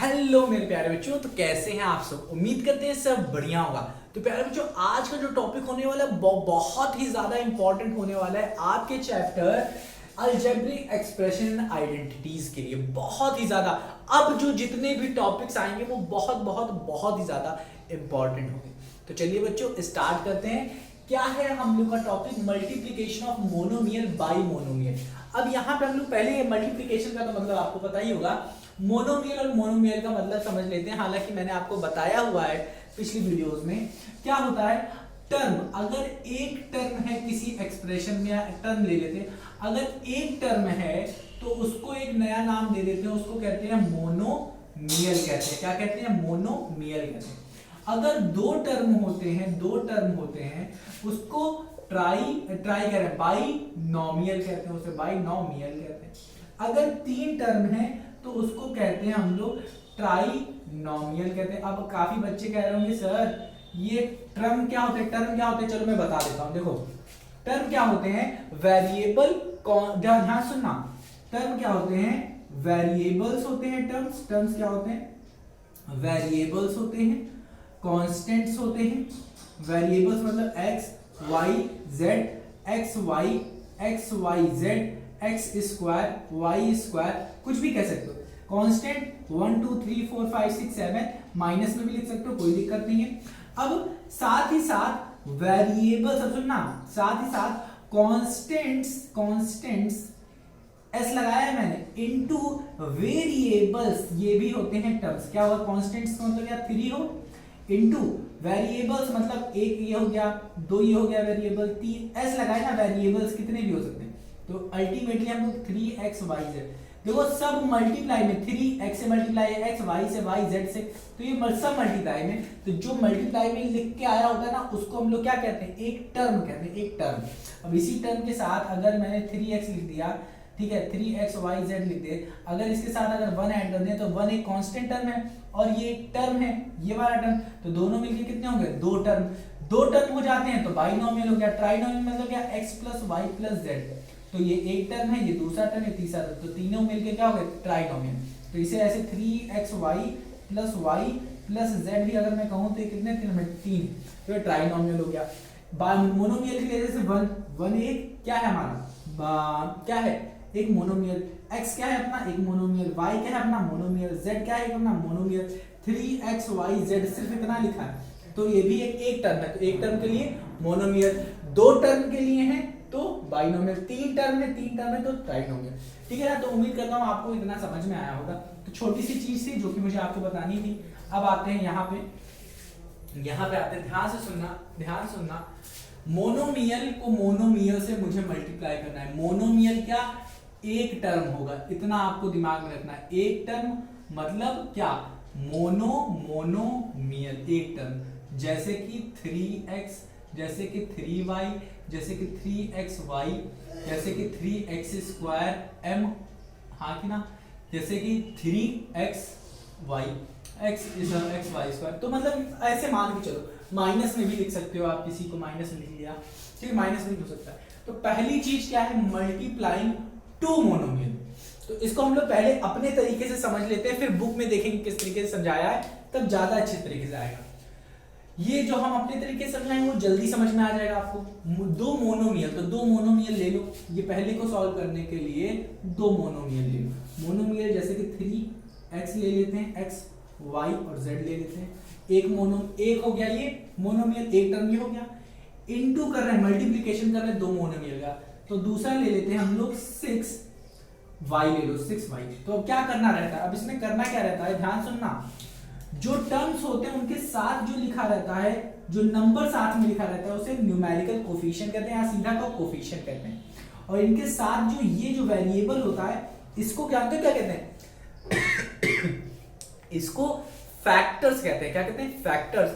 Hello मेरे प्यारे बच्चों, तो कैसे हैं आप सब। उम्मीद करते हैं सब बढ़िया होगा। तो प्यारे बच्चों, आज का जो टॉपिक होने वाला है बहुत ही ज्यादा इंपॉर्टेंट होने वाला है आपके chapter algebraic expression and identities के लिए। बहुत ही ज्यादा अब जो जितने भी टॉपिक्स आएंगे वो बहुत बहुत बहुत ही ज्यादा इंपॉर्टेंट होंगे। तो चलिए बच्चों स्टार्ट करते हैं। क्या है हम लोग का topic? Multiplication of monomial by monomial. अब यहाँ पे हम लोग पहले मल्टीप्लीकेशन का तो मतलब आपको पता ही होगा। मोनोमियल और मोनोमियल का मतलब समझ लेते हैं। हालांकि मैंने आपको बताया हुआ है पिछली वीडियोस में। क्या होता है? टर्म, अगर एक टर्म है किसी एक्सप्रेशन में, टर्म ले लेते हैं। अगर एक टर्म है तो उसको एक नया नाम दे देते हैं, उसको कहते हैं मोनोमियल कहते हैं। क्या कहते हैं? मोनोमियल कहते हैं। अगर दो टर्म होते हैं उसको ट्राई कह रहे हैं बाइनोमियल कहते हैं, उसे बाइनोमियल कहते हैं। अगर तीन टर्म है तो उसको कहते हैं हम लोग ट्राइनोमियल कहते हैं। अब काफी बच्चे कह रहे होंगे सर ये टर्म क्या होते हैं? चलो मैं बता देता हूं। देखो टर्म क्या होते हैं? वेरिएबल, ध्यान सुनना। टर्म क्या होते हैं? वेरिएबल्स होते हैं। टर्म्स क्या होते हैं? वेरिएबल्स होते हैं, कांस्टेंट्स होते हैं। वेरिएबल्स मतलब X Y Z, X Y Z, X square Y square, कुछ भी कह सकते हो। कांस्टेंट 1 2 3 4 5 6 7, माइनस में भी लिख सकते हो, कोई दिक्कत नहीं है। अब साथ ही साथ वेरिएबल, सब सुनना, साथ ही साथ कांस्टेंट्स एस लगाया है मैंने, इनटू वेरिएबल्स, ये भी होते हैं टर्म्स। क्या होगा? कांस्टेंट्स का मतलब या 3 हो, इनटू वेरिएबल्स मतलब एक ये हो गया, दो ये हो गया वेरिएबल, तीन एस लगाए ना, वेरिएबल्स कितने भी हो सकते हैं। तो अल्टीमेटली हम लोग 3xyz, देखो सब मल्टीप्लाई में 3x से मल्टीप्लाई है, x y से, y z से, तो ये सब मल्टीप्लाई में। तो जो मल्टीप्लाई में लिख के आया होता है ना उसको हम लोग क्या कहते हैं? एक टर्म कहते हैं, एक टर्म। अब इसी टर्म के साथ अगर मैंने 3x लिख दिया, ठीक है, 3xyz लिख दे, अगर इसके साथ अगर 1 ऐड कर दें तो 1 एक कांस्टेंट टर्म है और ये एक टर्म है, ये वाला टर्म, तो दोनों मिलके कितने होंगे? दो टर्म हो जाते हैं तो बाइनोमियल हो गया। ट्राइनोमियल मतलब क्या? x plus Y plus Z. तो ये एक टर्म है, ये दूसरा टर्म है, तीसरा टर्म, तो तीनों मिलके क्या हो गए? ट्राइनोमियल। तो इसे ऐसे 3xy plus Y plus Z भी अगर मैं कहूँ तो ये कितने टर्म है? 3, तो ये ट्राइनोमियल हो गया। मोनोमियल की वजह से 1 एक क्या है हमारा? क्या है? एक मोनोमियल। x क्या है अपना? एक मोनोमियल। y क्या है अपना? मोनोमियल। z क्या है अपना? मोनोमियल। 3xyz सिर्फ इतना लिखा है, तो ये भी एक टर्म है। तो एक टर्म के लिए मोनोमियल, दो टर्म के लिए है तो बाइनोमियल, तीन टर्म है तो ट्राइनोमियल। ठीक है ना? तो उम्मीद करता हूँ आपको इतना समझ में आया होगा। तो छोटी सी चीज थी जो कि मुझे आपको बतानी थी। अब आते हैं यहाँ पे आते हैं, ध्यान सुनना। मोनोमियल को मोनोमियल से मुझे मल्टीप्लाई करना है। मोनोमियल क्या? एक टर्म होगा, इतना आपको दिमाग में रखना है। एक टर्म मतलब क्या? मोनोमियल, एक टर्म। जैसे कि 3x, जैसे कि 3y, जैसे कि 3xy, जैसे कि 3x स्क्वायर m, हाँ कि ना, जैसे कि 3xy, xy स्क्वायर। तो मतलब ऐसे मान के चलो, माइनस में भी लिख सकते हो आप, किसी को माइनस में लिख लिया, ठीक है, माइनस में भी हो सकता है। तो पहली चीज क्या है? Multiplying to monomial. तो इसको हम लोग पहले अपने तरीके से समझ लेते हैं, फिर बुक में देखेंगे किस तरीके से समझाया है, तब ज्यादा अच्छे तरीके से आएगा। ये जो हम अपने तरीके से समझाएंगे वो जल्दी समझ में आ जाएगा आपको। दो मोनोमियल, तो दो मोनोमियल ले लो। ये पहले को सॉल्व करने के लिए दो मोनोमियल ले लो। मोनोमियल जैसे कि 3x ले लेते हैं, x y और z ले लेते हैं। एक हो गया ये मोनोमियल, एक टर्म ये हो गया। इनटू कर रहे हैं, मल्टीप्लिकेशन कर रहे हैं दो मोनोमियल का। तो दूसरा ले लेते हैं हम लोग 6y ले लो, 6y। तो अब क्या करना रहता है? अब इसमें करना क्या रहता है? ध्यान सुनना। जो टर्म्स होते हैं उनके साथ जो लिखा रहता है, जो नंबर साथ में लिखा रहता है उसे न्यूमेरिकल कोफिशिएंट कहते हैं, या सीधा का कोफिशिएंट कहते हैं। और इनके साथ जो ये जो वेरिएबल होता है इसको क्या कहते हैं? इसको फैक्टर्स कहते हैं। क्या कहते हैं? फैक्टर्स।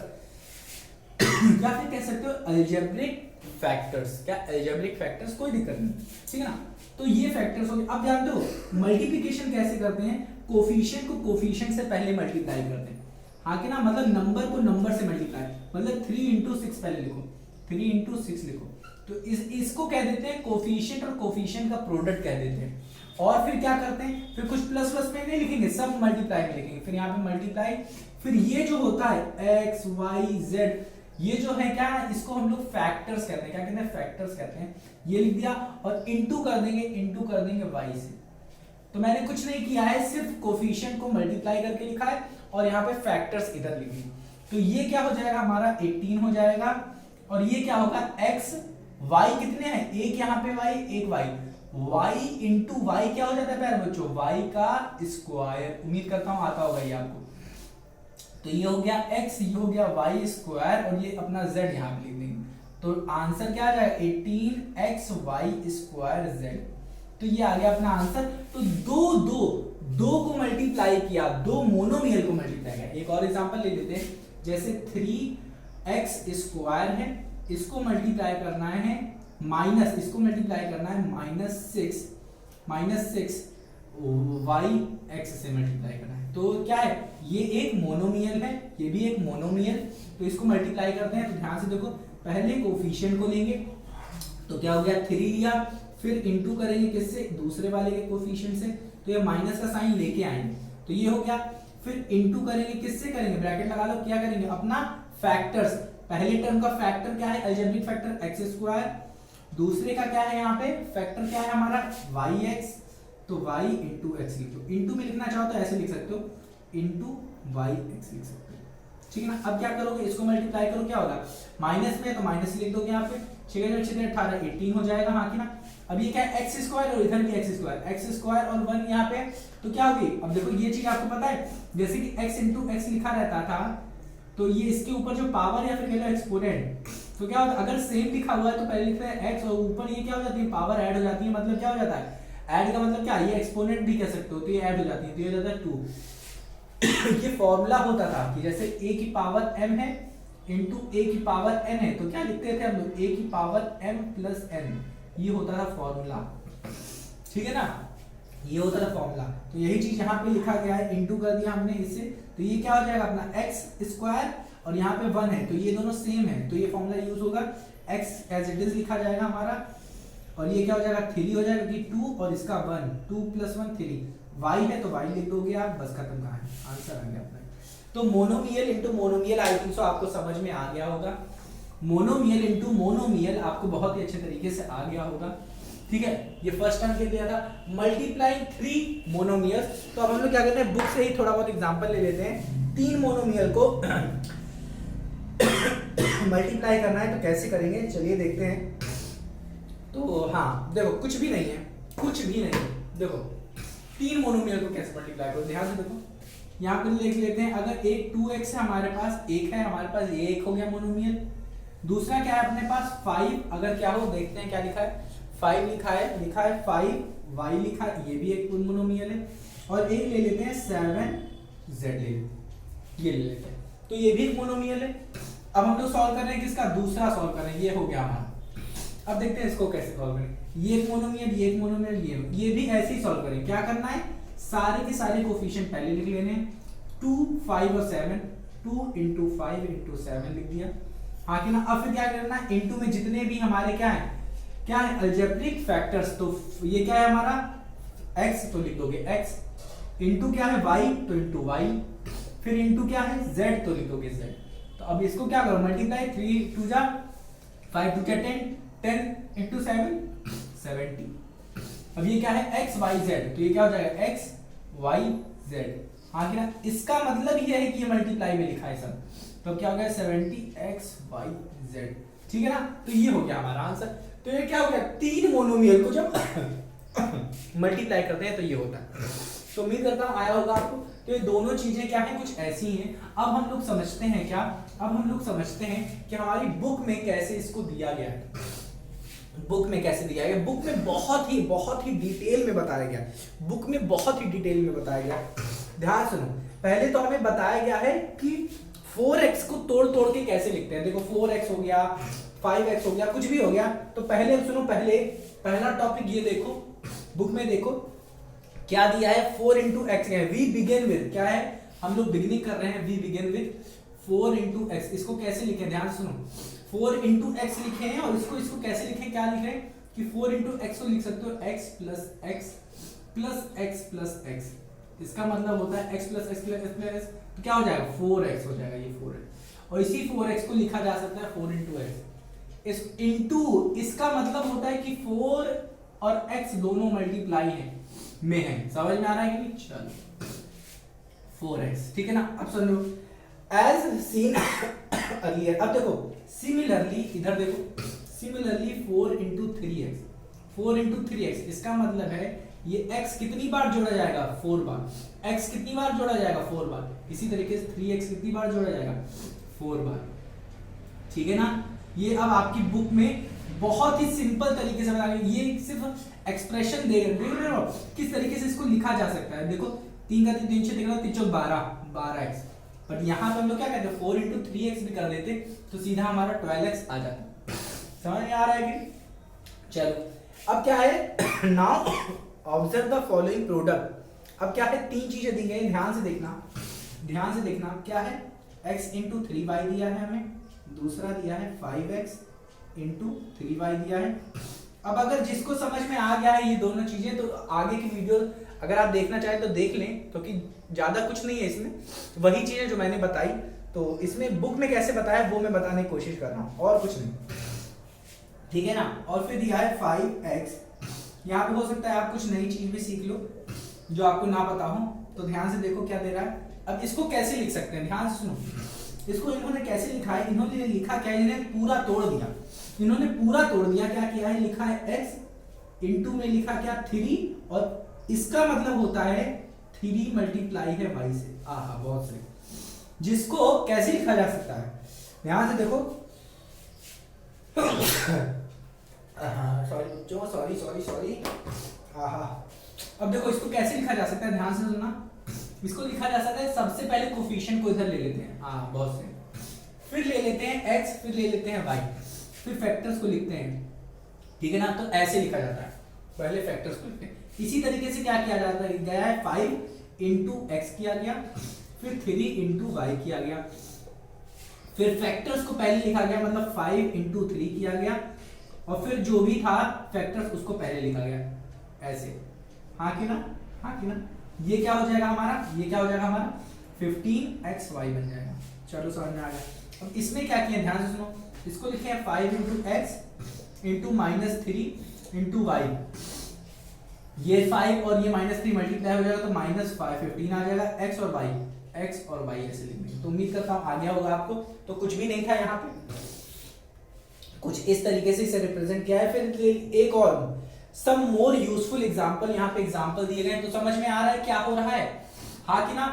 या फिर कह सकते हो अलजेब्रिक फैक्टर्स। क्या? अलजेब्रिक फैक्टर्स, कोई दिक्कत नहीं, ठीक है ना? तो ये फैक्टर्स हो गए। अब जानते हो मल्टीप्लिकेशन कैसे करते हैं? कोफिशिएंट को कोफिशिएंट से पहले मल्टीप्लाई करते हैं, हाँ कि ना, मतलब नंबर को नंबर से मल्टीप्लाई, मतलब 3 इंटू 6 पहले लिखो, 3 इंटू 6 लिखो। तो इसको कह देते हैं कोफिशिएंट, और कोफिशिएंट का प्रोडक्ट कह देते हैं। और फिर क्या करते हैं, फिर कुछ प्लस प्लस में नहीं लिखेंगे, सब मल्टीप्लाई में लिखेंगे, फिर यहाँ पे मल्टीप्लाई, फिर ये जो होता है एक्स वाई जेड, ये जो है क्या है, इसको हम लोग फैक्टर्स कहते हैं, क्या कहते हैं, फैक्टर्स कहते हैं, ये लिख दिया, और इंटू कर देंगे वाई से। तो मैंने कुछ नहीं किया है, सिर्फ कोफिशिएंट को मल्टीप्लाई करके लिखा है और यहाँ पे फैक्टर्स इधर लिख दिए। तो ये क्या हो जाएगा हमारा 18 हो जाएगा, और ये क्या होगा x y कितने हैं, एक यहाँ पे y एक y इंटू वाई क्या हो जाता है प्यारे बच्चों, y का स्क्वायर। उम्मीद करता हूं आता होगा ये आपको। तो ये हो गया x, ये हो गया y स्क्वायर, और ये अपना z यहाँ पे लिख देंगे। तो आंसर क्या आ जाएगा 18xy स्क्वायर z। तो ये आ गया अपना आंसर। तो दो को मल्टीप्लाई किया, दो मोनोमियल को मल्टीप्लाई किया। एक और एग्जांपल ले लेते हैं, जैसे 3x स्क्वायर है, इसको मल्टीप्लाई करना है माइनस, इसको मल्टीप्लाई करना है माइनस सिक्स वाई एक्स से मल्टीप्लाई करना है। तो क्या है, ये एक मोनोमियल है, ये भी एक मोनोमियल। तो इसको मल्टीप्लाई करते हैं, तो ध्यान से देखो, पहले कोफिशिएंट को लेंगे, तो क्या हो गया 3 लिया, फिर इंटू करेंगे किससे, दूसरे वाले के कोफिशिएंट से, तो ये माइनस का साइन लेके आएंगे, तो ये हो गया। फिर इंटू करेंगे, किससे करेंगे, ब्रैकेट लगा लो, क्या करेंगे, अपना फैक्टर्स। पहले टर्म का फैक्टर क्या है, अलजेब्रिक फैक्टर एक्स स्क्वायर, दूसरे का क्या है यहाँ पे फैक्टर क्या है हमारा वाई एक्स, तो वाई इंटू एक्स लिख दो। इंटू में लिखना चाहो तो ऐसे लिख सकते हो, इंटू वाई एक्स लिख सकते हो, ठीक है ना। अब क्या करोगे, इसको मल्टीप्लाई करो, क्या होगा, माइनस में तो माइनस लिख दोगे यहाँ पे, 6 18 हो जाएगा, हाँ कि ना। अब ये क्या है एक्स स्क्वायर, और इधर भी एक्स स्क्वायर और 1 यहाँ पे, तो क्या होगी, अब देखो ये चीज आपको पता है, जैसे कि x इंटू एक्स लिखा रहता था, तो ये इसके ऊपर जो पावर या फिर कह लो एक्सपोनेंट, तो क्या होता है, अगर सेम लिखा हुआ है तो पहले लिखते हैं x और ऊपर ये क्या हो जाती है, पावर ऐड हो जाती है, मतलब क्या हो जाता है, ऐड का मतलब क्या, ये एक्सपोनेंट भी कह सकते हो, तो ये ऐड हो जाती है, तो ये हो जाता है 2। ये फॉर्मूला होता था कि जैसे a की पावर m है इंटू a की पावर n है, तो क्या लिखते थे हम लोग, a की पावर m प्लस n, ये होता था फॉर्मूला, ठीक है ना, ये होता था फॉर्मूला। तो यही चीज यहाँ पे लिखा गया है, इंटू कर दिया हमने इससे, तो ये क्या हो जाएगा अपना एक्स स्क्वायर, और यहाँ पे 1 है, तो ये दोनों सेम है, तो ये फॉर्मूला यूज होगा, x एज इट इज लिखा जाएगा हमारा, और ये क्या हो जाएगा 3 हो जाएगा, कि 2 और इसका 1, 2 + 1 3, y है तो y लिख दोगे आप, बस खत्म, कहां है आंसर आ गया अपना। तो monomial into monomial I think so आपको समझ में आ गया होगा, मोनोमियल इंटू मोनोमियल आपको बहुत ही अच्छे तरीके से आ गया होगा, ठीक है। ये फर्स्ट टर्म के दिया था, मल्टीप्लाइंग 3 मोनोमियल्स। तो अब हम लोग क्या करते हैं, बुक से ही थोड़ा बहुत एग्जांपल ले लेते हैं। 3 मोनोमियल को मल्टीप्लाई करना है तो कैसे करेंगे, चलिए देखते हैं। तो हाँ देखो, कुछ भी नहीं है, देखो 3 मोनोमियल को कैसे मल्टीप्लाई करो, ध्यान से देखो, यहाँ पे लिख लेते हैं, अगर एक 2x है हमारे पास, एक है हमारे पास, ये एक हो गया मोनोमियल। दूसरा क्या है अपने पास 5, अगर क्या हो देखते हैं क्या लिखा है, 5 लिखा है 5 y लिखा है, ये भी एक मोनोमियल है। और एक ले लेते हैं 7 z ये ले लेते हैं, तो ये भी एक मोनोमियल है। अब हम लोग सॉल्व कर रहे हैं किसका, दूसरा सॉल्व कर रहे हैं, ये हो गया हमारा। अब देखते हैं इसको कैसे सॉल्व करें, ये एक मोनोमियल, ये एक मोनोमियल, ये भी ऐसे ही सॉल्व करें। क्या करना है, सारे के सारे कोफिशिएंट पहले लिख लेने हैं, 2 5 और 7, 2 × 5 × 7 लिख दिया, हाँ कि ना। अब फिर क्या करना है, इनटू में जितने भी हमारे क्या है अलजेब्रिक फैक्टर्स, तो ये क्या है हमारा x, तो लिख दोगे x, इनटू क्या है y, तो इनटू y, फिर इनटू क्या है z, तो लिख दोगे z। तो अब इसको क्या करो, मल्टीप्लाई, 3 2 जा 5 2 10, 10 × 7 70। अब ये क्या है x y z, तो ये क्या हो जाएगा x y z, हाँ कि ना। इसका मतलब ये है कि ये मल्टीप्लाई में लिखा है सब, तो क्या हो गया 70x y z, ठीक है ना। तो ये हो गया हमारा आंसर। तो ये क्या हो गया, 3 मोनोमियल को जब मल्टीप्लाई करते हैं तो ये होता है। तो उम्मीद करता हूं आया होगा आपको। तो ये दोनों चीजें क्या है, कुछ ऐसी हैं। अब हम लोग समझते हैं क्या, अब हम लोग समझते हैं कि हमारी बुक में कैसे इसको दिया गया है। बुक में कैसे दिया गया, बुक में बहुत ही डिटेल में बताया गया, बुक में बहुत ही डिटेल में बताया गया। ध्यान सुनो, पहले तो हमें बताया गया है कि 4x को तोड़ के कैसे लिखते हैं। देखो 4x हो गया, 5x हो गया, कुछ भी हो गया। तो पहले सुनो, पहला टॉपिक ये देखो, बुक में देखो क्या दिया है, 4 × x है। वी बिगिन विद, क्या है, हम लोग बिगिनिंग कर रहे हैं, वी बिगिन विद 4 × x। इसको कैसे लिखें, ध्यान सुनो, 4 × x लिखे हैं, और इसको कैसे लिखें, क्या लिखे कि 4 × x को लिख सकते हो x + x प्लस एक्स, इसका मतलब होता है x plus x plus x plus x, तो क्या हो जाएगा 4x हो जाएगा, ये 4x। और इसी 4x को लिखा जा सकता है 4 इंटू एक्स। इस इंटू इसका मतलब होता है कि 4 और x दोनों मल्टीप्लाई है में है, समझ में आ रहा है कि नहीं? चलो 4x, ठीक है ना। अब सुन लो, एज सीन अर्लियर। अब देखो सिमिलरली, इधर देखो similarly 4 into 3x, 4 into 3x, इसका मतलब है ये x कितनी बार जोड़ा जाएगा? 4 बार। x कितनी बार जोड़ा जाएगा? 4 बार। इसी तरीके से 3x कितनी बार जोड़ा जाएगा? 4 बार, ठीक है ना। ये अब आपकी बुक में बहुत ही सिंपल तरीके से बता, ये सिर्फ एक्सप्रेशन दे रहे हो किस तरीके से इसको लिखा जा सकता है। देखो 3 का 3 से देखना 3 चौक 12x, बट यहाँ पे हम लोग क्या कहते हैं 4 इंटू 3x भी कर देते तो सीधा हमारा 12x आ जाता। समझ में आ रहा है कि? चलो अब क्या है, now observe the following product. अब क्या है, 3 चीजें दी गई, ध्यान से देखना, ध्यान से देखना। क्या है, x इंटू 3y दिया है हमें, दूसरा दिया है 5x इंटू 3y दिया है। अब अगर जिसको समझ में आ गया है ये दोनों चीजें, तो आगे की वीडियो अगर आप देखना चाहें तो देख लें, क्योंकि ज्यादा कुछ नहीं है इसमें, वही चीजें जो मैंने बताई। तो इसमें बुक में कैसे बताया वो मैं बताने की कोशिश कर रहा हूँ, और कुछ नहीं, ठीक है ना। और फिर दिया है 5x। यहाँ पे हो सकता है आप कुछ नई चीज भी सीख लो जो आपको ना पता हो, तो ध्यान से देखो क्या दे रहा है। अब इसको कैसे लिख सकते हैं, ध्यान से सुनो। इसको इन्होंने कैसे लिखा है, इन्होंने लिखा क्या है, इन्होंने पूरा तोड़ दिया, इन्होंने पूरा तोड़ दिया। क्या किया है, लिखा है x इंटू में लिखा क्या 3, और इसका मतलब होता है 3 मल्टीप्लाई है y से। आहा बहुत सही। जिसको कैसे लिखा जा सकता है, ध्यान से देखो, सॉरी बच्चों, सॉरी सॉरी सॉरी। आहा, अब देखो इसको कैसे लिखा जा सकता है, ध्यान से सुनना। इसको लिखा जा सकता है, सबसे पहले कोफिशिएंट को इधर ले लेते हैं, हाँ बहुत सही, फिर ले लेते हैं x, फिर ले लेते हैं y, फिर फैक्टर्स को लिखते हैं, ठीक है ना। तो ऐसे लिखा जाता है, पहले फैक्टर्स को लिखते हैं। इसी तरीके से क्या किया जाता है, गया है 5 इंटू एक्स किया गया, फिर 3 इंटू वाई किया गया, फिर फैक्टर्स को पहले लिखा गया, मतलब 5 इंटू 3 किया गया, और फिर जो भी था फैक्टर्स उसको पहले लिखा गया, ऐसे। हाँ कि ना, हाँ कि ना। ये क्या हो जाएगा हमारा, ये क्या हो जाएगा हमारा 15xy बन जाएगा। चलो समझ में आ गया। अब इसमें क्या किया, ध्यान से सुनो, इसको लिखे हैं 5 into X into -3 into Y. ये 5 और ये -3 मल्टीप्लाई हो जाएगा तो -5 15 आ जाएगा, x और y ऐसे लिखेंगे। तो उम्मीद करता हूं आ गया होगा आपको। तो कुछ भी नहीं था यहाँ पे, कुछ इस तरीके से इसे रिप्रेजेंट किया है। फिर एक और सम मोर यूजफुल एग्जांपल, यहाँ पे एग्जांपल दिए गए, तो समझ में आ रहा है क्या हो रहा है, हाँ कि ना।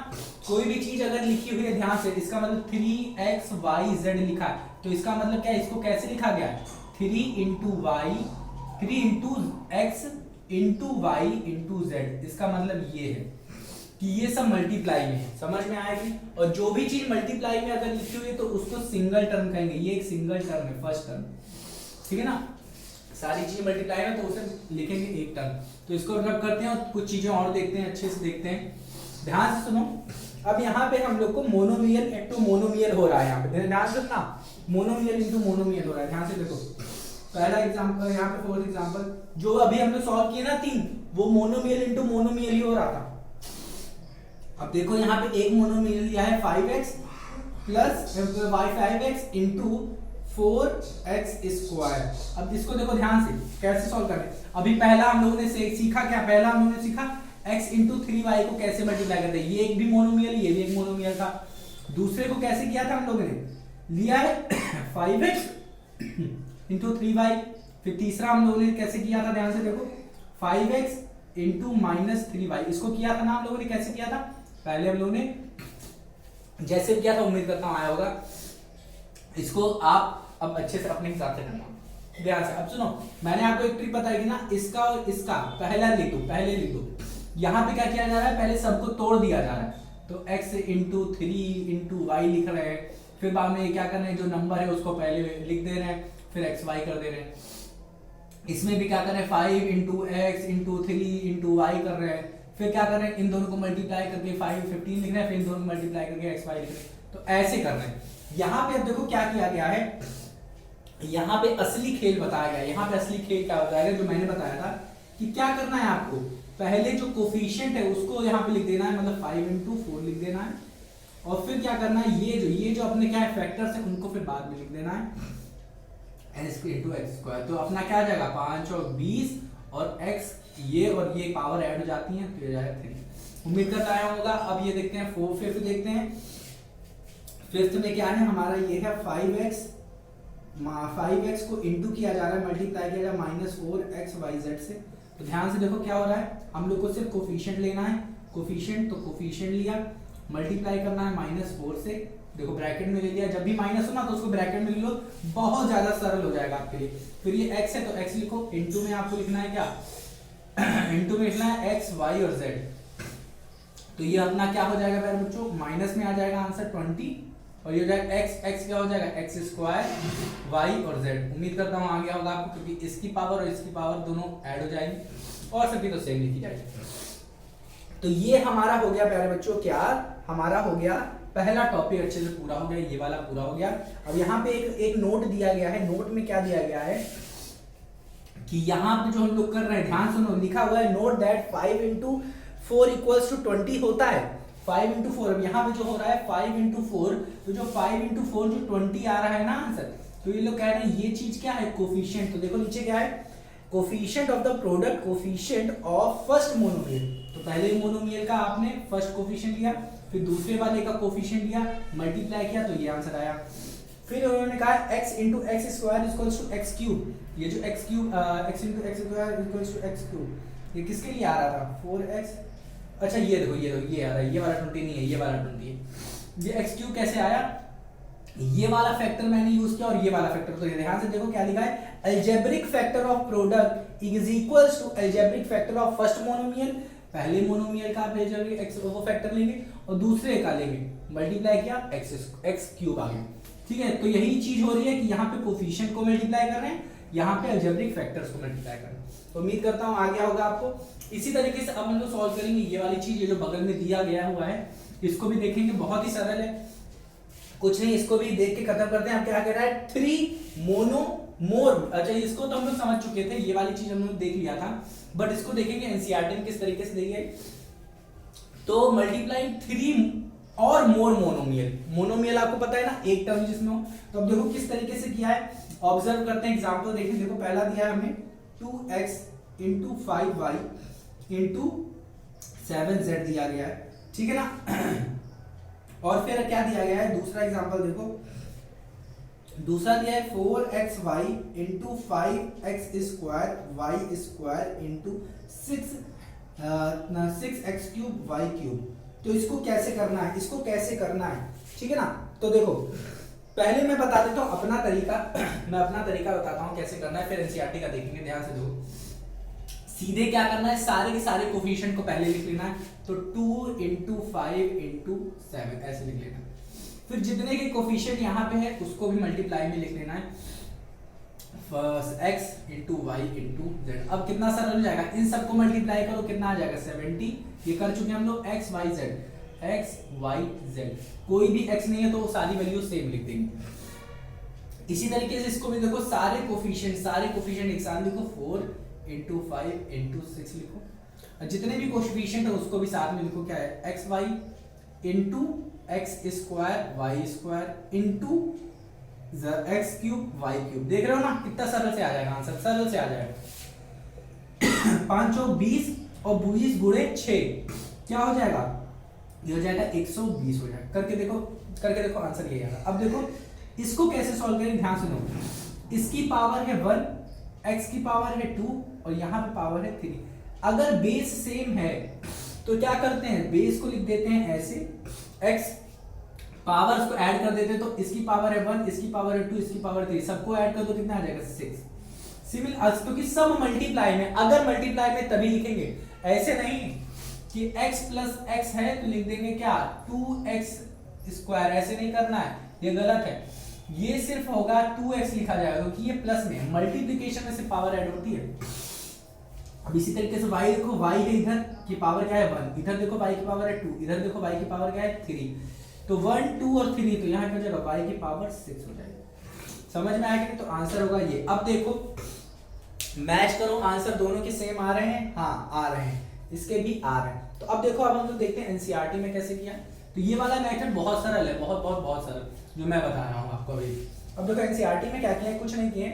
कोई भी चीज अगर लिखी हुई है ध्यान से, इसका मतलब 3xyz लिखा है, तो इसका मतलब क्या है, इसको कैसे लिखा गया है 3 into Y, 3 into X into Y into Z. इसका मतलब ये है कि ये सब मल्टीप्लाई में है, समझ में आया कि। और जो भी चीज मल्टीप्लाई में अगर लिखी हुई है तो उसको सिंगल टर्म कहेंगे, ये एक सिंगल टर्म है, फर्स्ट टर्म, ठीक है ना। सारी चीजें मल्टीप्लाई में तो उसे लिखेंगे एक टर्म। तो इसको रब करते हैं और कुछ चीजें और देखते हैं, अच्छे से देखते हैं, ध्यान से सुनो। अब यहाँ पे हम लोग को मोनोमियल इंटू मोनोमियल हो रहा है, यहाँ पे ध्यान से सुनना, मोनोमियल इंटू मोनोमियल हो रहा है, ध्यान से देखो। पहला एग्जांपल यहाँ पे, फोर्थ एग्जांपल जो अभी हमने सॉल्व किए ना 3, वो मोनोमियल इंटू मोनोमियल ही हो रहा था। अब देखो यहाँ पे एक मोनोमियल लिया है 5x plus 5x into 4x square. अब इसको देखो ध्यान से कैसे सॉल्व करें। अभी पहला हम लोगों ने सीखा क्या, पहला हम लोगों ने सीखा x इंटू 3y को कैसे मल्टीप्लाई करते हैं, ये एक भी मोनोमियल, ये भी एक मोनोमियल था। दूसरे को कैसे किया था हम लोगों ने, लिया है 5x इंटू 3y। फिर तीसरा हम लोगों ने कैसे किया था, ध्यान से देखो 5x इंटू -3y। इसको किया था ना हम लोगों ने, कैसे किया था, पहले हम लोगों ने जैसे किया था, उम्मीद करता हूं आया होगा। इसको आप अब अच्छे से अपने हिसाब से करना, ध्यान से। अब सुनो, मैंने आपको एक ट्रिक बताई ना, इसका और इसका पहले लिख दो। यहाँ पे क्या किया जा रहा है, पहले सबको तोड़ दिया जा रहा है। तो x इंटू 3 इंटू वाई लिख रहे हैं, फिर बाद में क्या कर रहे हैं, जो नंबर है उसको पहले लिख दे रहे हैं, फिर एक्स वाई कर दे रहे हैं। इसमें भी क्या कर रहे हैं, 5 into X into 3 into Y कर रहे हैं, फिर क्या कर रहे हैं, इन दोनों को मल्टीप्लाई करके 5 15 लिख रहे हैं, फिर इन दोनों को मल्टीप्लाई करके एक्स वाई लिख रहे हैं। तो ऐसे कर रहे हैं। यहाँ पे अब देखो क्या किया गया है, यहाँ पे असली खेल बताया गया है। यहाँ पे असली खेल क्या बताया गया, जो मैंने बताया था कि क्या करना है आपको, पहले जो कोफिशिएंट है उसको यहाँ पे लिख देना है, मतलब 5 इंटू 4 लिख देना है, और फिर क्या करना है, ये जो अपने क्या है फैक्टर्स है उनको फिर बाद में लिख देना है एस इंटू एक्स स्क्वायर। तो अपना क्या आ जाएगा 5 और 20 और एक्स ये और ये पावर ऐड हो जाती है तो ये जाएगा 3। उम्मीद करता आया होगा। अब ये देखते हैं फिफ्थ देखते हैं। फिफ्थ में क्या है हमारा, ये है 5x को इंटू किया जा रहा है, मल्टीप्लाई किया जा रहा है -4xyz से। तो ध्यान से देखो क्या हो रहा है, हम लोग को सिर्फ कोफिशिएंट लेना है, कोफिशिएंट तो कोफिशिएंट लिया, मल्टीप्लाई करना है -4 से, देखो ब्रैकेट में ले लिया, जब भी माइनस हो ना तो उसको ब्रैकेट में ले लो, बहुत ज्यादा सरल हो जाएगा आपके लिए। फिर ये x है तो x लिखो, इनटू में आपको लिखना है क्या, इनटू में लिखना है x y और z। तो ये अपना क्या हो जाएगा प्यारे बच्चों, माइनस में आ जाएगा आंसर 20, और ये हो जाएगा x क्या हो जाएगा x स्क्वायर y और z। उम्मीद करता हूँ आ गया होगा आपको, क्योंकि इसकी पावर और इसकी पावर दोनों ऐड हो जाएंगी और सभी तो सेम लिखी जाएगी। तो ये हमारा हो गया प्यारे बच्चों, क्या हमारा हो गया पहला टॉपिक अच्छे से पूरा हो गया, ये वाला पूरा हो गया। अब यहाँ पे एक नोट दिया गया है, नोट में क्या दिया गया है कि यहाँ पे जो हम लोग कर रहे हैं, ध्यान सुनो, लिखा हुआ है note that 5 into 4 equals to 20 होता है। 5 इंटू 4, अब यहाँ पे जो हो रहा है 5 इंटू 4, तो जो 5 इंटू 4 जो 20 आ रहा है ना आंसर, तो ये लोग कह रहे हैं ये चीज क्या है, कोफिशिएंट। तो देखो नीचे क्या है, coefficient of the product, coefficient of first monomial. तो पहले मोनोमियल का आपने फर्स्ट कोफिशिएंट लिया, फिर दूसरे वाले का कोफिशिएंट लिया, मल्टीप्लाई किया तो ये आंसर आया। फिर उन्होंने कहा x into X square equals to X cube. ये जो x cube x into X square equals to X cube, ये किसके लिए आ रहा था, 4x। अच्छा ये देखो ये आ रहा है, ये वाला 20 नहीं है, ये वाला 20 है। ये x क्यूब कैसे आया, ये वाला फैक्टर मैंने यूज किया और ये वाला फैक्टर। तो ध्यान से देखो क्या लिखा है, algebraic factor of product is equals to algebraic factor of first monomial. पहले मोनोमियल का आप अलजेब्रिक एक्स वो फैक्टर लेंगे और दूसरे का लेंगे, मल्टीप्लाई किया एक्स क्यूब आ गया। ठीक है, तो यही चीज हो रही है कि यहाँ पे कोफिशिएंट को मल्टीप्लाई कर रहे हैं, यहाँ पे अलजेब्रिक फैक्टर्स को मल्टीप्लाई कर रहे हैं। तो उम्मीद करता हूँ आ गया होगा आपको। इसी तरीके से अब हम लोग सॉल्व करेंगे ये वाली चीज, ये जो बगल में दिया गया हुआ है इसको भी देखेंगे, बहुत ही सरल है, कुछ नहीं, इसको भी देख के खत्म करते हैं। अब क्या कह रहा है, 3 मोनो मोर। अच्छा इसको तो हम लोग समझ चुके थे, ये वाली चीज हम लोग देख लिया था, बट इसको देखेंगे एनसीईआरटी में किस तरीके से दी है। तो मल्टीप्लाइंग 3 और मोर मोनोमियल, मोनोमियल आपको पता है ना, एक टर्म जिसमें हो। तो अब देखो किस तरीके से किया है, ऑब्जर्व करते हैं, एग्जांपल देखें। देखो पहला दिया है हमें 2x into 5y into 7z दिया गया है, ठीक है ना। और फिर क्या दिया गया है, दूसरा एग्जांपल देखो, दूसरा दिया है 4xy into 5x square y square into 6x cube y cube. तो इसको कैसे करना है, इसको कैसे करना है, ठीक है ना। तो देखो पहले मैं बता देता हूँ अपना तरीका, मैं अपना तरीका बताता हूँ कैसे करना है, फिर एनसीईआरटी का देखेंगे। ध्यान से देखो, सीधे क्या करना है, सारे के सारे कोफिशिएंट को पहले लिख लेना है। तो 2 इंटू 5 इंटू 7 ऐसे लिख लेना है। फिर जितने के कोफिशिएंट यहाँ पे है उसको भी मल्टीप्लाई में लिख लेना है, x into Y into Z. अब कितना सरल हो जाएगा, इन सबको मल्टीप्लाई करो, कितना आ जाएगा 70। ये कर चुके हम लोग, x y z, कोई भी x नहीं है तो सारी वैल्यू सेम लिख देंगे। इसी तरीके से इसको भी देखो, सारे कोफिशिएंट एक साथ लिखो, 4 इंटू 5 इंटू 6 लिखो, जितने भी कोफिशिएंट है उसको भी साथ में लिखो। क्या है, X Y into X square Y square into X cube Y cube. देख रहे हो ना कितना सरल से आ जाएगा आंसर, सरल से आ जाएगा। 5 और 20 और 20 गुणे 6 क्या हो जाएगा, ये हो जाएगा 120 हो जाएगा। करके देखो आंसर ये आएगा। अब देखो इसको कैसे सॉल्व करें, ध्यान सुनो। इसकी पावर है 1, x की पावर है 2 और यहाँ पे पावर है 3। अगर बेस सेम है तो क्या करते हैं, बेस को लिख देते हैं ऐसे, x पावर्स को ऐड कर देते हैं। तो इसकी पावर है 1, इसकी पावर है 2, इसकी पावर 3, सबको ऐड कर दो, कितना आ जाएगा 6। सिमिल क्योंकि सब मल्टीप्लाई में, अगर मल्टीप्लाई में तभी लिखेंगे, ऐसे नहीं कि x प्लस x है तो लिख देंगे क्या 2x स्क्वायर, ऐसे नहीं करना है, ये गलत है। ये सिर्फ होगा 2x लिखा जाएगा क्योंकि ये प्लस में है, मल्टीप्लिकेशन में से पावर ऐड होती है। अब इसी तरीके से y देखो, y है इधर की पावर क्या है 1, इधर देखो y की पावर है 2, इधर देखो y की पावर क्या है 3। तो 1 2 और 3, तो यहाँ क्या हो जाएगा y की पावर 6 हो जाएगी। समझ में आया कि तो आंसर होगा ये। अब देखो मैच करो, आंसर दोनों के सेम आ रहे हैं, हाँ आ रहे हैं। इसके भी आर है। तो अब देखो, अब हम लोग देखते हैं एनसीईआरटी में कैसे किया। तो ये वाला मेथड बहुत सरल है, बहुत सरल, जो मैं बता रहा हूँ आपको अभी। अब देखो एनसीईआरटी में क्या किया, कुछ नहीं किए,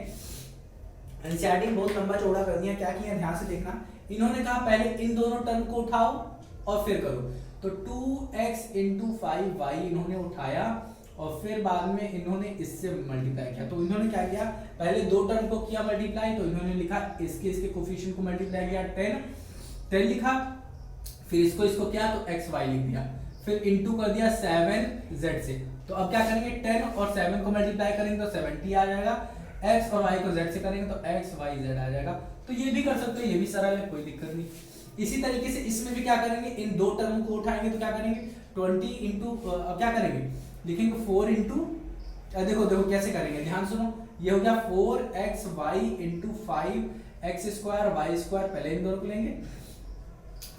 एनसीईआरटी में बहुत लंबा चौड़ा कर दिया। क्या किया ध्यान से देखना, इन्होंने कहा पहले इन दोनों टर्म को उठाओ और फिर करो। तो 2x इंटू 5y इन्होंने उठाया और फिर बाद में इन्होंने इससे मल्टीप्लाई किया। तो इन्होंने क्या किया, पहले दो टर्म को किया मल्टीप्लाई, तो इन्होंने लिखा इसके कोफिशिएंट को मल्टीप्लाई किया, 10 लिखा, फिर इसको किया तो xy लिख दिया, फिर इंटू कर दिया 7z से। तो अब क्या करेंगे, 10 और 7 को मल्टीप्लाई करेंगे तो 70 आ जाएगा, x और y को z से करेंगे तो x y z आ जाएगा। तो ये भी कर सकते हो, ये भी सरल है, कोई दिक्कत नहीं। इसी तरीके से इसमें भी क्या करेंगे, इन दो टर्म को उठाएंगे तो क्या करेंगे, 20 इंटू, अब क्या करेंगे, लिखेंगे 4 इंटू, देखो कैसे करेंगे, ध्यान सुनो, ये हो गया 4xy इंटू 5x² y², पहले इन दोनों को लेंगे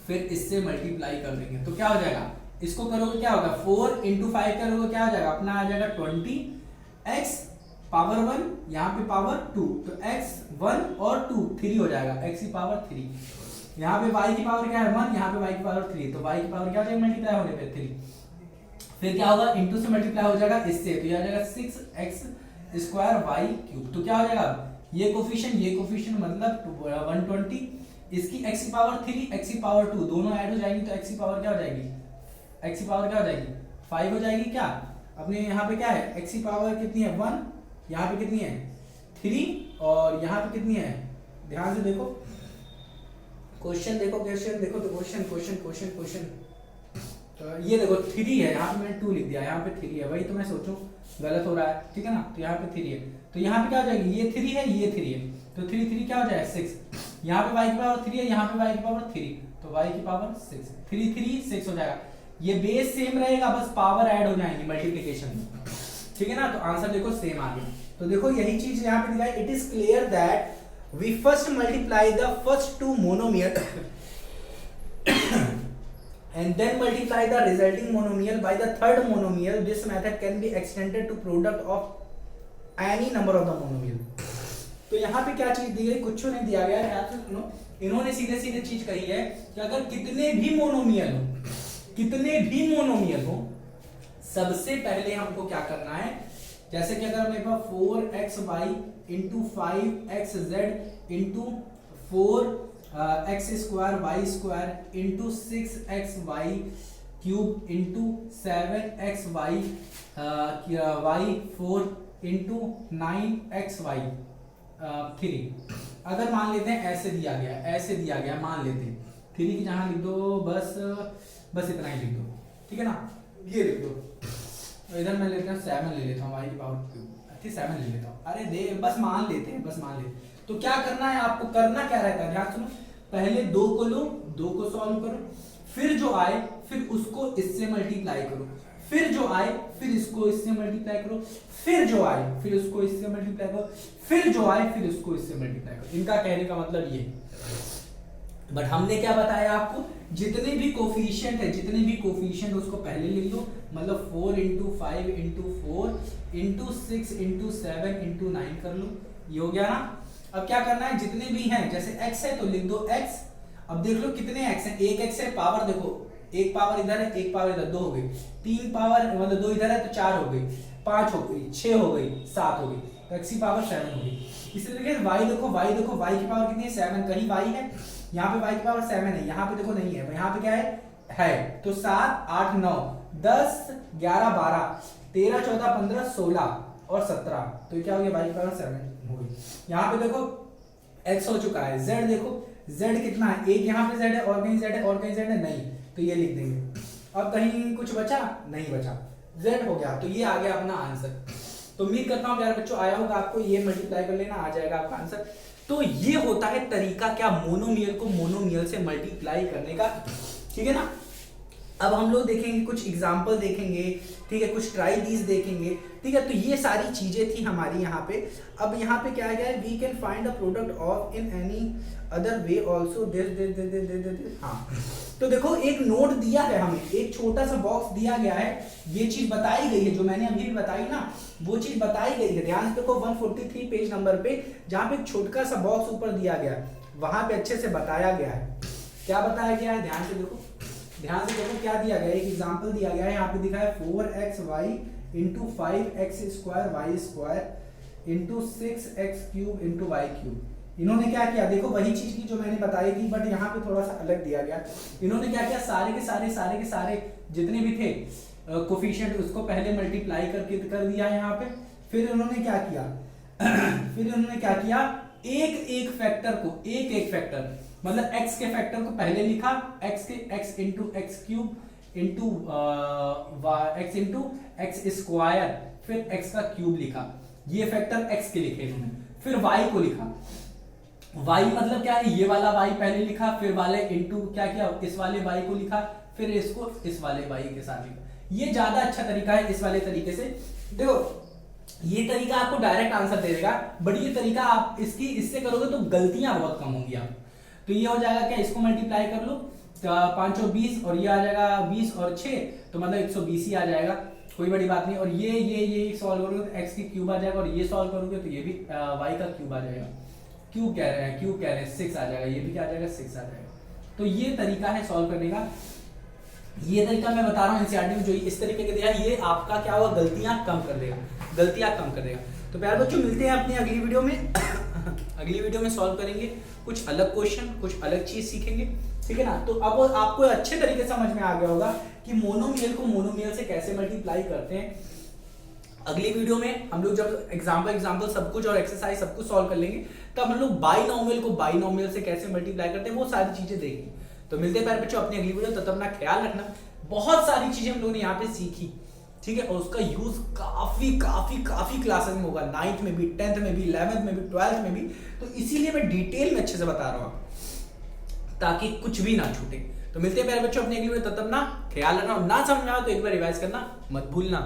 फिर इससे मल्टीप्लाई कर देंगे तो क्या हो जाएगा, इसको करोगे क्या होगा, 4 इंटू 5 करोगे क्या हो जाएगा, अपना आ जाएगा 20, x पावर 1 यहाँ पे पावर 2, तो x 1 और 2 3 हो जाएगा, x की पावर 3, यहाँ पे y की पावर क्या है 1, यहाँ पे y की पावर 3, तो y की पावर क्या हो जाएगा मल्टीप्लाई होने पे 3, फिर क्या होगा इंटू से मल्टीप्लाई हो जाएगा इससे, तो ये आ जाएगा 6x² y³। तो क्या हो जाएगा, ये कोफिशिएंट मतलब 120, इसकी x की पावर 3 x की पावर 2 दोनों ऐड हो जाएंगी तो x की पावर क्या हो जाएगी, x की पावर क्या हो जाएगी 5 हो जाएगी। क्या अपने यहाँ पे क्या है, x की पावर कितनी है 1, यहाँ पे कितनी है 3 और यहाँ पे कितनी है, ध्यान से देखो क्वेश्चन देखो, क्वेश्चन तो ये देखो 3 है, यहाँ पे मैंने 2 लिख दिया, यहाँ पे 3 है, वही तो मैं सोचूं गलत हो रहा है, ठीक है ना। तो यहाँ पे 3 है, तो यहाँ पे क्या हो जाएगी, ये 3 है ये 3 है, तो 3 क्या हो जाएगा 6, यहाँ पे y की पावर 3 है, यहाँ पे y की पावर 3, तो y की पावर 6, 3 6 हो जाएगा। ये बेस सेम रहेगा, बस पावर ऐड हो जाएंगी मल्टीप्लिकेशन में, ठीक है ना। तो आंसर देखो सेम आ गया। तो देखो यही चीज यहाँ पे दिखाई, it is clear that we first multiply the first two monomial and then multiply the resulting monomial by the third monomial. This method can be extended to product of any number of the monomial. तो यहाँ पे क्या चीज दी गई, कुछ नहीं दिया गया है, इन्होंने सीधे सीधे चीज कही है कि अगर कितने भी मोनोमियल हो सबसे पहले हमको क्या करना है, जैसे कि अगर मेरे पास 4xy into 5xz into 4x² y² into 6xy³ into 7xy y4 into 9xy3, अगर मान लेते हैं ऐसे दिया गया मान लेते हैं 3 की जहां लिख दो, बस इतना ही लिख दो, ठीक है ना, ये लिख दो। इधर मैं लेता हूँ 7 ले लेता हूँ, y की पावर 7 ले लेता हूँ, अरे दे बस मान लेते हैं। तो क्या करना है आपको, करना क्या रहता है, ध्यान सुनो, पहले 2 को लो, 2 को सॉल्व करो, फिर जो आए फिर उसको इससे मल्टीप्लाई करो, फिर जो आए फिर इसको इससे मल्टीप्लाई करो, फिर जो आए फिर उसको इससे मल्टीप्लाई करो, फिर जो आए फिर उसको इससे मल्टीप्लाई करो। इनका कहने का मतलब ये, बट हमने क्या बताया आपको, जितने भी कोफिशिएंट उसको पहले लिख दो, मतलब 4 into 5 into 4 into 6 into 7 into 9 कर लो, ये हो गया ना। अब क्या करना है, जितने भी हैं, जैसे x है तो लिख दो x, अब देख लो कितने x हैं, एक x है, पावर देखो, एक पावर इधर है एक पावर इधर, 2 हो गई, 3 पावर मतलब 2 इधर है तो 4 हो गई, 5 हो गई, 6 हो गई, 7 हो गई, तो x की पावर 7 हो गई। इसी तरीके से y देखो y की पावर कितनी है 7, कहीं y है, यहाँ पे y की पावर 7 है, यहाँ पे देखो नहीं है, यहाँ पे क्या है तो 7 8 9 10 11 12 13 14 15 16 और 17, तो क्या हो गया y की पावर 7 हो गई। यहाँ पे देखो x हो चुका है, z देखो z कितना है, एक यहाँ पे z है और कहीं z है और कहीं z है नहीं, तो ये लिख देंगे। अब कहीं कुछ बचा नहीं बचा, z हो गया, तो ये आ गया अपना आंसर। तो उम्मीद करता हूँ प्यारे बच्चों आया होगा आपको, ये मल्टीप्लाई कर लेना आ जाएगा आपका आंसर। तो ये होता है तरीका क्या, मोनोमियल को मोनोमियल से मल्टीप्लाई करने का, ठीक है ना। अब हम लोग देखेंगे कुछ एग्जाम्पल देखेंगे, ठीक है, कुछ ट्राई दीज देखेंगे, ठीक है। तो ये सारी चीजें थी हमारी यहाँ पे। अब यहाँ पे क्या गया है, we can find the product of in any other way also this. हाँ, तो देखो एक नोट दिया है हमें, एक छोटा सा बॉक्स दिया गया है, ये चीज बताई गई है, जो मैंने अभी भी बताई ना वो चीज बताई गई है। ध्यान से देखो 143 पेज नंबर पे, जहाँ पे एक छोटा सा बॉक्स ऊपर दिया गया है, वहां पे अच्छे से बताया गया है, क्या बताया गया है, ध्यान से देखो, ध्यान से देखो क्या दिया गया है, एक एग्जांपल दिया गया है, यहाँ पे दिखा है 4xy into 5x square Y square into 6x cube into Y cube. इन्होंने क्या किया, देखो वही चीज की जो मैंने बताई थी, बट यहाँ पे थोड़ा सा अलग दिया गया। इन्होंने क्या किया, सारे के सारे जितने भी थे कोफिशिएंट उसको पहले मल्टीप्लाई करके कर दिया यहाँ पे। फिर उन्होंने क्या किया एक फैक्टर को, एक फैक्टर मतलब x के फैक्टर को पहले लिखा, x into X cube into x into X square, फिर x का क्यूब लिखा, ये फैक्टर x के लिखे इन्होंने। फिर y को लिखा, y मतलब क्या है, ये वाला y पहले लिखा, फिर वाले इंटू क्या किया, इस वाले y को लिखा, फिर इसको इस वाले y के साथ लिखा। ये ज्यादा अच्छा तरीका है इस वाले तरीके से। देखो ये तरीका आपको डायरेक्ट आंसर दे देगा, बट ये तरीका आप इससे करोगे तो गलतियां बहुत कम होंगी आप। तो ये हो जाएगा क्या, इसको मल्टीप्लाई कर लो 5 और 20 और ये आ जाएगा 20 और 6 तो मतलब 120 ही आ जाएगा, कोई बड़ी बात नहीं। और ये सॉल्व करोगे तो x की क्यूब आ जाएगा, और ये सॉल्व करोगे तो ये भी y का क्यूब आ जाएगा। क्यूब कह रहे हैं 6 आ जाएगा, ये भी क्या आ जाएगा 6 आ जाएगा। तो ये तरीका है सॉल्व करने का। ये तरीका मैं बता रहा हूँ एनसीईआरटी में जो इस तरीके का दिया है, ये आपका क्या होगा, गलतियां कम कर देगा। तो प्यारे बच्चों मिलते हैं अपनी अगली वीडियो में अगली वीडियो में सॉल्व करेंगे कुछ अलग क्वेश्चन, कुछ अलग चीज सीखेंगे, ठीक है ना। तो अब आपको अच्छे तरीके से समझ में आ गया होगा कि मोनोमियल को मोनोमियल से कैसे मल्टीप्लाई करते हैं। अगली वीडियो में हम लोग जब एग्जाम्पल सब कुछ और एक्सरसाइज सब कुछ सॉल्व कर लेंगे, तब हम लोग बाइनोमियल को बाइनोमियल से कैसे मल्टीप्लाई करते हैं वो सारी चीजें देखेंगे। तो मिलते हैं प्यारे बच्चों अपनी अगली वीडियो, तब अपना ख्याल रखना। बहुत सारी चीजें हम लोगों ने यहाँ पे सीखी, ठीक है, और उसका यूज काफी क्लासेस में होगा, 9th में भी, 10th में भी, 11th में भी, 12th में भी। तो इसीलिए मैं डिटेल में अच्छे से बता रहा हूँ ताकि कुछ भी ना छूटे। तो मिलते हैं प्यारे बच्चों अपनी अगली वीडियो, तब अपना ख्याल रखना, और ना समझ में आओ तो एक बार रिवाइज करना मत भूलना।